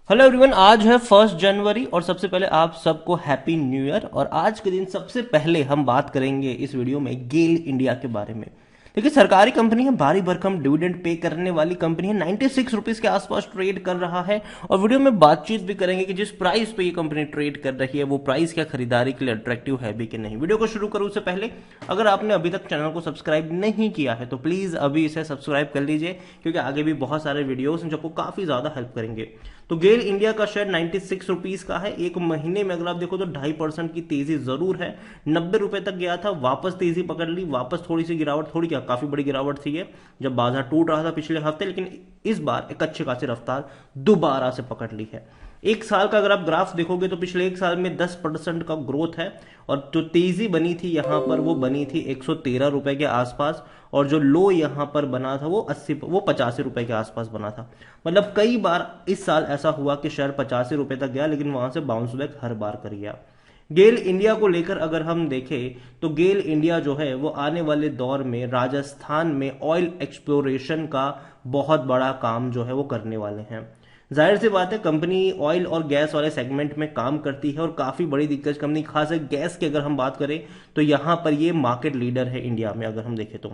Hello everyone, आज है 1 जनवरी और सबसे पहले आप सबको हैप्पी न्यू ईयर। और आज के दिन सबसे पहले हम बात करेंगे इस वीडियो में गेल इंडिया के बारे में। देखिए, सरकारी कंपनी है, भारी भरकम डिविडेंड पे करने वाली कंपनी है, 96 रुपीज के आसपास ट्रेड कर रहा है। और वीडियो में बातचीत भी करेंगे कि जिस प्राइस पे ये कंपनी ट्रेड कर रही है वो प्राइस क्या खरीदारी के लिए अट्रैक्टिव है भी कि नहीं। वीडियो को शुरू करूं उससे पहले अगर आपने अभी तक चैनल को सब्सक्राइब नहीं किया है तो प्लीज अभी इसे सब्सक्राइब कर लीजिए, क्योंकि आगे भी बहुत सारे वीडियोस हैं जो आपको काफी ज्यादा हेल्प करेंगे। तो गेल इंडिया का शेयर 96 रुपीज का है। एक महीने में अगर आप देखो तो 2.5% की तेजी जरूर है। 90 रुपए तक गया था, वापस तेजी पकड़ ली, वापस थोड़ी सी गिरावट, थोड़ी क्या काफी बड़ी गिरावट थी ये जब बाजार टूट रहा था पिछले हफ्ते, लेकिन इस बार एक अच्छी खासी रफ्तार दोबारा से पकड़ ली है। एक साल का अगर आप ग्राफ देखोगे तो पिछले एक साल में 10% का ग्रोथ है। और जो तेजी बनी थी यहां पर वो बनी थी 113 रुपए के आसपास, और जो लो यहां पर बना था वो 85 रुपए के आसपास बना था। मतलब कई बार इस साल ऐसा हुआ कि शेयर 85 रुपए तक गया, लेकिन वहां से बाउंस बैक हर बार कर गया। गेल इंडिया को लेकर अगर हम देखें तो गेल इंडिया जो है वो आने वाले दौर में राजस्थान में ऑयल एक्सप्लोरेशन का बहुत बड़ा काम जो है वो करने वाले हैं। जाहिर सी बात है, कंपनी ऑयल और गैस वाले सेगमेंट में काम करती है और काफी बड़ी दिग्गज कंपनी, खास है गैस की अगर हम बात करें तो यहां पर ये मार्केट लीडर है इंडिया में अगर हम देखें तो।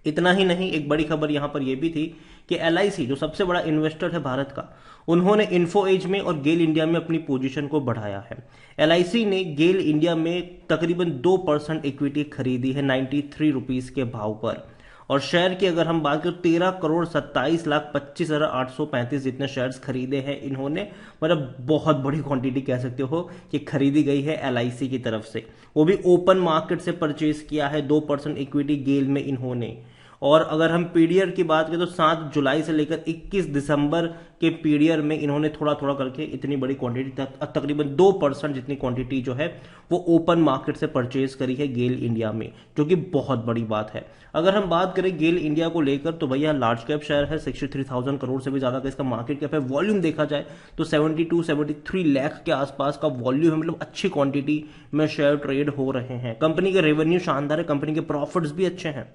इतना ही नहीं, एक बड़ी खबर यहां पर यह भी थी कि एलआईसी जो सबसे बड़ा इन्वेस्टर है भारत का, उन्होंने इन्फो एज में और गेल इंडिया में अपनी पोजीशन को बढ़ाया है। एलआईसी ने गेल इंडिया में तकरीबन 2% इक्विटी खरीदी है 93 रुपीज के भाव पर। और शेयर की अगर हम बात करें 13,27,25,835 जितने शेयर्स खरीदे हैं इन्होंने। मतलब बहुत बड़ी क्वांटिटी कह सकते हो कि खरीदी गई है एलआईसी की तरफ से, वो भी ओपन मार्केट से परचेज किया है। 2% इक्विटी गेल में इन्होंने। और अगर हम पीडीआर की बात करें तो 7 जुलाई से लेकर 21 दिसंबर के पीडीआर में इन्होंने थोड़ा थोड़ा करके इतनी बड़ी क्वांटिटी तकरीबन 2% जितनी क्वांटिटी जो है वो ओपन मार्केट से परचेज करी है गेल इंडिया में, जो कि बहुत बड़ी बात है। अगर हम बात करें गेल इंडिया को लेकर तो भैया लार्ज कैप शेयर है, 63,000 करोड़ से भी ज्यादा का इसका मार्केट कैप है। वॉल्यूम देखा जाए तो 72-73 लाख के आसपास का वॉल्यूम है, मतलब अच्छी क्वांटिटी में शेयर ट्रेड हो रहे हैं। कंपनी के रेवेन्यू शानदार है, कंपनी के प्रॉफिट्स भी अच्छे हैं।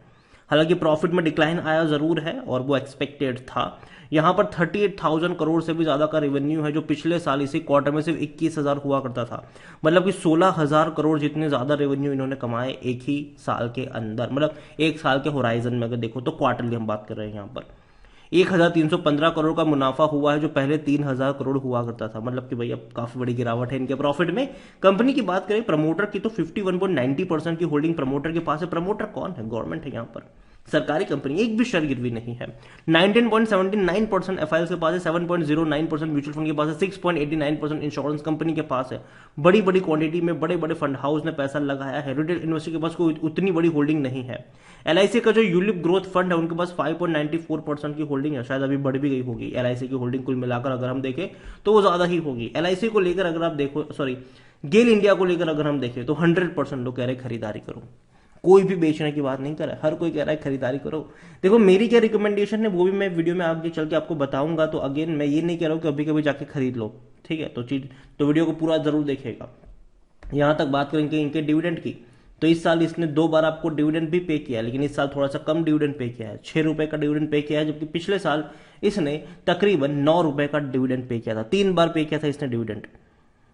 हालांकि प्रॉफिट में डिक्लाइन आया जरूर है और वो एक्सपेक्टेड था। यहां पर 38,000 करोड़ से भी ज्यादा का रेवेन्यू है, जो पिछले साल इसी क्वार्टर में सिर्फ 21,000 हुआ करता था। मतलब कि 16,000 करोड़ जितने ज्यादा रेवेन्यू इन्होंने कमाए एक ही साल के अंदर, मतलब एक साल के होराइजन में अगर देखो तो क्वार्टरली हम बात कर रहे हैं। यहाँ पर 1,315 करोड़ का मुनाफा हुआ है, जो पहले 3,000 करोड़ हुआ करता था। मतलब कि भैया काफी बड़ी गिरावट है इनके प्रॉफिट में। कंपनी की बात करें प्रमोटर की तो 51.90% की होल्डिंग प्रमोटर के पास है। प्रमोटर कौन है? गवर्नमेंट है। यहाँ पर सरकारी कंपनी, एक भी शेयर गिरवी नहीं है। 19.79% एफआईएल के पास है, 7.09% म्यूचुअल फंड के पास है, 6.89% इंश्योरेंस कंपनी के पास है। बड़ी बड़ी क्वांटिटी में बड़े बड़े फंड हाउस ने पैसा लगाया है। रिटेल इन्वेस्टर के पास कोई उतनी बड़ी होल्डिंग नहीं है। एलआईसी का जो यूलिप ग्रोथ फंड है उनके पास 5.94% की होल्डिंग है, शायद अभी बढ़ भी गई होगी। एलआईसी की होल्डिंग कुल मिलाकर अगर हम देखें तो वो ज्यादा ही होगी। एलआईसी को लेकर अगर आप देखो, सॉरी गेल इंडिया को लेकर अगर हम देखें तो 100% लोग कह रहे खरीदारी करो। कोई भी बेचने की बात नहीं कर रहा है, हर कोई कह रहा है खरीदारी करो। देखो मेरी क्या रिकमेंडेशन है वो भी मैं वीडियो में आगे चल के आपको बताऊंगा। तो अगेन मैं ये नहीं कह रहा हूं कि अभी कभी जाके खरीद लो, ठीक है? तो वीडियो को पूरा जरूर देखेगा। यहां तक बात करेंगे इनके डिविडेंड की, तो इस साल इसने 2 बार आपको डिविडेंड भी पे किया है, लेकिन इस साल थोड़ा सा कम डिविडेंड पे किया है। 6 रुपए का डिविडेंड पे किया है, जबकि पिछले साल इसने तकरीबन 9 रुपए का डिविडेंड पे किया था। 3 बार पे किया था इसने डिविडेंड।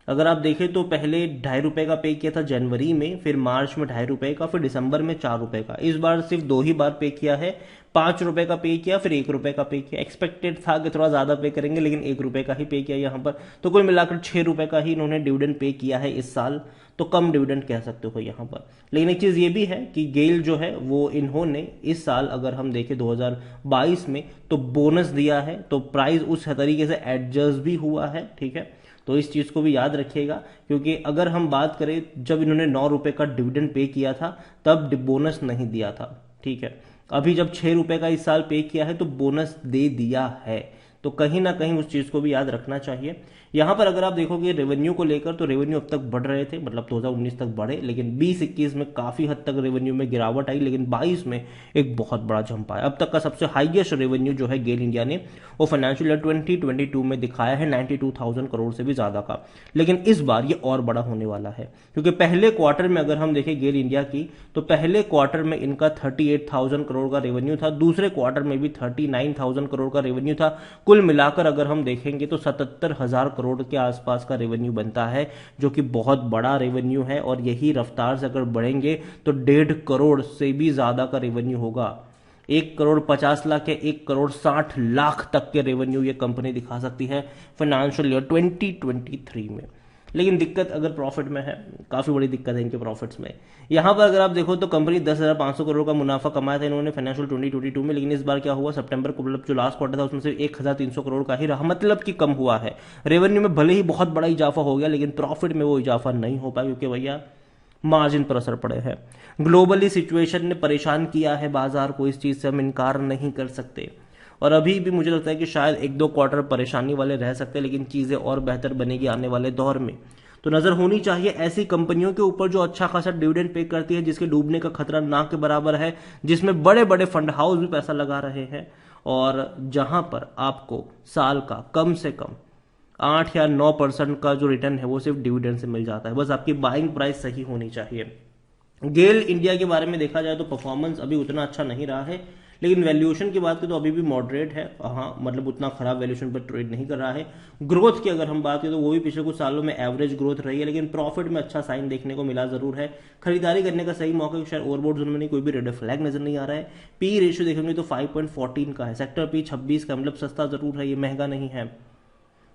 अगर आप देखें तो पहले 2.5 रुपए का पे किया था जनवरी में, फिर मार्च में 2.5 रुपए का, फिर दिसंबर में 4 रुपए का। इस बार सिर्फ 2 ही बार पे किया है। 5 रुपए का पे किया, फिर 1 रुपए का पे किया। एक्सपेक्टेड था कि थोड़ा ज्यादा पे करेंगे, लेकिन 1 रुपए का ही पे किया यहाँ पर। तो कुल मिलाकर 6 रुपए का ही इन्होंने डिविडेंड पे किया है इस साल। तो कम डिविडेंड कह सकते हो यहाँ पर। लेकिन एक चीज ये भी है कि गेल जो है वो इन्होंने इस साल अगर हम देखें 2022 में तो बोनस दिया है, तो प्राइस उस तरीके से एडजस्ट भी हुआ है, ठीक है? तो इस चीज को भी याद रखिएगा, क्योंकि अगर हम बात करें जब इन्होंने 9 रुपए का डिविडेंड पे किया था तब बोनस नहीं दिया था, ठीक है? अभी जब 6 रुपए का इस साल पे किया है तो बोनस दे दिया है। तो कहीं ना कहीं उस चीज को भी याद रखना चाहिए। यहां पर अगर आप देखोगे रेवेन्यू को लेकर तो रेवेन्यू अब तक बढ़ रहे थे, मतलब 2019 तक बढ़े, लेकिन 20-21 में काफी हद तक रेवेन्यू में गिरावट आई, लेकिन 22 में एक बहुत बड़ा जंप आया। अब तक का सबसे हाईएस्ट रेवेन्यू जो है गेल इंडिया ने वो फाइनेंशियल ईयर 2022 में दिखाया है 92,000 करोड़ से भी ज्यादा का। लेकिन इस बार ये और बड़ा होने वाला है, क्योंकि पहले क्वार्टर में अगर हम देखें गेल इंडिया की तो पहले क्वार्टर में इनका 38,000 करोड़ का रेवेन्यू था, दूसरे क्वार्टर में भी 39,000 करोड़ का रेवेन्यू था। कुल मिलाकर अगर हम देखेंगे तो 77,000 करोड़ के आसपास का रेवेन्यू बनता है, जो कि बहुत बड़ा रेवेन्यू है। और यही रफ्तार से अगर बढ़ेंगे तो 1.5 करोड़ से भी ज्यादा का रेवेन्यू होगा। 1,50,00,000 या 1,60,00,000 तक के रेवेन्यू ये कंपनी दिखा सकती है फाइनेंशियल ईयर 2023 में। लेकिन दिक्कत अगर प्रॉफिट में है, काफी बड़ी दिक्कत है इनके प्रॉफिट्स में। यहां पर अगर आप देखो तो कंपनी 10,500 करोड़ का मुनाफा कमाया था इन्होंने फाइनेंशियल 2022 में, लेकिन इस बार क्या हुआ, सितंबर को मतलब जो लास्ट क्वार्टर था उसमें से 1,300 करोड़ का ही रहा, मतलब कि कम हुआ है। रेवेन्यू में भले ही बहुत बड़ा इजाफा हो गया, लेकिन प्रॉफिट में वो इजाफा नहीं हो पाया, क्योंकि भैया मार्जिन पर असर पड़े हैं। ग्लोबली सिचुएशन ने परेशान किया है बाजार को, इस चीज से हम इनकार नहीं कर सकते। और अभी भी मुझे लगता है कि शायद 1-2 क्वार्टर परेशानी वाले रह सकते हैं, लेकिन चीजें और बेहतर बनेगी आने वाले दौर में। तो नजर होनी चाहिए ऐसी कंपनियों के ऊपर जो अच्छा खासा डिविडेंड पे करती है, जिसके डूबने का खतरा ना के बराबर है, जिसमें बड़े बड़े फंड हाउस भी पैसा लगा रहे हैं, और जहां पर आपको साल का कम से कम 8 या 9% का जो रिटर्न है वो सिर्फ डिविडेंड से मिल जाता है। बस आपकी बाइंग प्राइस सही होनी चाहिए। गेल इंडिया के बारे में देखा जाए तो परफॉर्मेंस अभी उतना अच्छा नहीं रहा है, लेकिन वैल्यूएशन की बात करें तो अभी भी मॉडरेट है। हाँ, मतलब उतना खराब वैल्यूएशन पर ट्रेड नहीं कर रहा है। ग्रोथ की अगर हम बात करें तो वो भी पिछले कुछ सालों में एवरेज ग्रोथ रही है, लेकिन प्रॉफिट में अच्छा साइन देखने को मिला जरूर है। खरीदारी करने का सही मौका शायद ओवरबोर्ड जोन में नहीं, कोई भी रेड फ्लैग नजर नहीं आ रहा है। पी रेशियो देखेंगे तो 5.14 का है, सेक्टर पी 26 का, मतलब सस्ता जरूर है, ये महंगा नहीं है,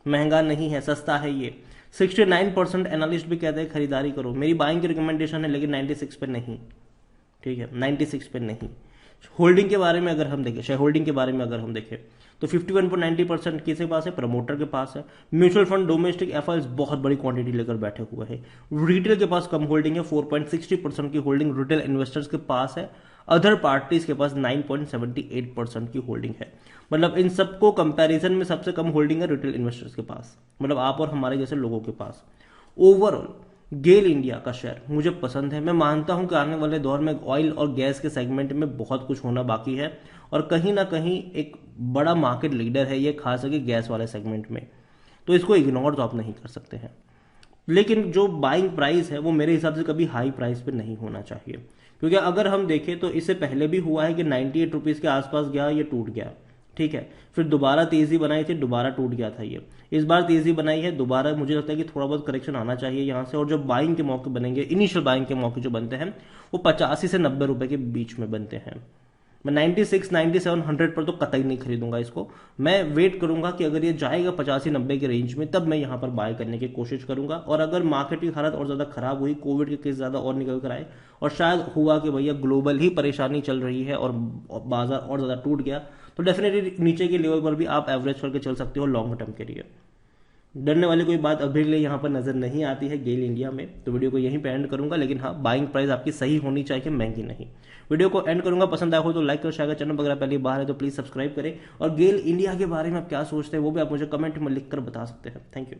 महंगा नहीं है, सस्ता है ये। 69% एनालिस्ट भी कहते हैं खरीदारी करो, मेरी बाइंग की रिकमेंडेशन है, लेकिन 96 पे नहीं, ठीक है, 96 पे नहीं। होल्डिंग के बारे में अगर हम देखें, शेयर होल्डिंग के बारे में अगर हम देखें तो 51.90% किसके पास है, प्रमोटर के पास है। म्यूचुअल फंड डोमेस्टिक एफआईज बहुत बड़ी क्वांटिटी लेकर बैठे हुए हैं। रिटेल के पास कम होल्डिंग है, 4.60% की होल्डिंग रिटेल इन्वेस्टर्स के पास है। अदर पार्टीज के पास 9.78% की होल्डिंग है। मतलब इन सबको कंपैरिजन में सबसे कम होल्डिंग है रिटेल इन्वेस्टर्स के पास, मतलब आप और हमारे जैसे लोगों के पास। ओवरऑल गेल इंडिया का शेयर मुझे पसंद है। मैं मानता हूं कि आने वाले दौर में ऑयल और गैस के सेगमेंट में बहुत कुछ होना बाकी है, और कहीं ना कहीं एक बड़ा मार्केट लीडर है ये, खास करके गैस वाले सेगमेंट में, तो इसको इग्नोर तो आप नहीं कर सकते हैं। लेकिन जो बाइंग प्राइस है वो मेरे हिसाब से कभी हाई प्राइस पे नहीं होना चाहिए, क्योंकि अगर हम देखें तो इससे पहले भी हुआ है कि 98 रुपीज के आसपास गया, ये टूट गया, ठीक है, फिर दोबारा तेजी बनाई थी, दोबारा टूट गया था ये। इस बार तेजी बनाई है, दोबारा मुझे लगता है कि थोड़ा बहुत करेक्शन आना चाहिए यहां से। और जो बाइंग के मौके बनेंगे, इनिशियल बाइंग के मौके जो बनते हैं वो 85 से 90 रुपए के बीच में बनते हैं। मैं 96, 97, 100 पर तो कतई नहीं खरीदूंगा इसको। मैं वेट करूंगा कि अगर ये जाएगा 85-90 के रेंज में, तब मैं यहां पर बाय करने की कोशिश करूंगा। और अगर मार्केट की हालत और ज्यादा खराब हुई, कोविड के केस ज्यादा और निकल कर आए, और शायद हुआ कि भैया ग्लोबल ही परेशानी चल रही है और बाजार और ज्यादा टूट गया, तो डेफिनेटली नीचे के लेवल पर भी आप एवरेज करके चल सकते हो लॉन्ग टर्म के लिए। डरने वाली कोई बात अभी के लिए यहाँ पर नजर नहीं आती है गेल इंडिया में, तो वीडियो को यहीं पे एंड करूंगा। लेकिन हाँ, बाइंग प्राइस आपकी सही होनी चाहिए, महंगी नहीं। वीडियो को एंड करूंगा, पसंद आया हो तो लाइक करो, शेयर करो, चैनल वगैरह पहली बार है तो प्लीज सब्सक्राइब करें। और गेल इंडिया के बारे में आप क्या सोचते हैं वो भी आप मुझे कमेंट में लिखकर बता सकते हैं। Thank you.